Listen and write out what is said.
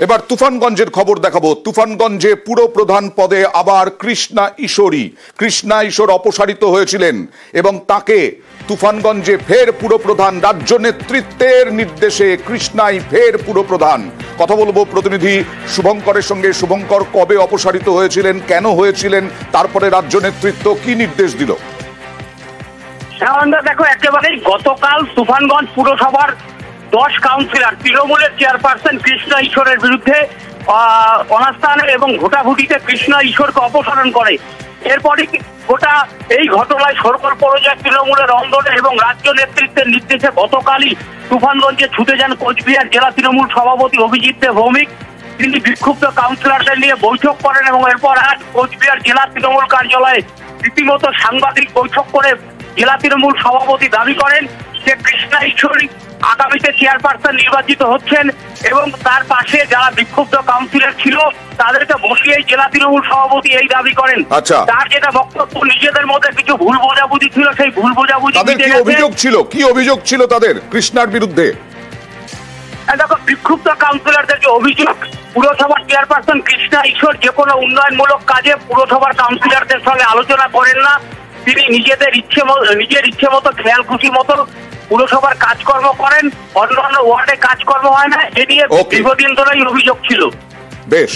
এবার তুফানগঞ্জের খবর দেখাবো। তুফানগঞ্জে পুরপ্রধান পদে আবার কৃষ্ণা ঈশ্বর অপসারিত হয়েছিলেন এবং তাকে তুফানগঞ্জে ফের পুরপ্রধান, রাজ্য নেতৃত্বের নির্দেশে কৃষ্ণাই ফের পুরপ্রধান। কথা বলবো প্রতিনিধি শুভঙ্করের সঙ্গে। শুভঙ্কর, কবে অপসারিত হয়েছিলেন, কেন হয়েছিলেন, তারপরে রাজ্য নেতৃত্ব কি নির্দেশ দিল? দেখো, একেবারেই গতকাল তুফানগঞ্জ পুরসভার 10 কাউন্সিলর তৃণমূলের চেয়ারপারসন কৃষ্ণা ঈশ্বরের বিরুদ্ধে অনাস্থান এবং ভোটাভুটিতে কৃষ্ণা ঈশ্বরকে অপসারণ করে। এরপরে গোটা এই ঘটনায় সরকার পড়ে যায় তৃণমূলের অন্দরে এবং রাজ্য নেতৃত্বের নির্দেশে গতকালই তুফানগঞ্জে ছুটে যান কোচবিহার জেলা তৃণমূল সভাপতি অভিজিৎ দে ভৌমিক। তিনি বিক্ষুব্ধ কাউন্সিলরদের নিয়ে বৈঠক করেন এবং এরপর আজ কোচবিহার জেলা তৃণমূল কার্যালয়ে রীতিমতো সাংবাদিক বৈঠক করে জেলা তৃণমূল সভাপতি দাবি করেন যে কৃষ্ণা ঈশ্বরী আগামীতে চেয়ারপারসন নির্বাচিত হচ্ছেন এবং তার পাশে যারা বিক্ষুব্ধ কাউন্সিলর ছিল তাদেরকে বসিয়ে জেলা তৃণমূল সভাপতি এই দাবি করেন। তার যেটা বক্তব্য, নিজেদের মধ্যে কিছু ভুল বোঝাবুঝি ছিল, সেই ভুল বোঝাবুঝি কি অভিযোগ ছিল তাদের কৃষ্ণার বিরুদ্ধে? দেখো, বিক্ষুব্ধ কাউন্সিলরদের যে অভিযোগ, পুরসভার চেয়ারপারসন কৃষ্ণা ঈশ্বর যে কোনো উন্নয়নমূলক কাজে পুরসভার কাউন্সিলরদের সঙ্গে আলোচনা করেন না। তিনি নিজের ইচ্ছে মতো খেয়াল খুশি মতো পুরসভার কাজকর্ম করেন, অন্যান্য ওয়ার্ডে কাজকর্ম হয় না। এ নিয়ে দীর্ঘদিন ধরেই অভিযোগ ছিল। বেশ।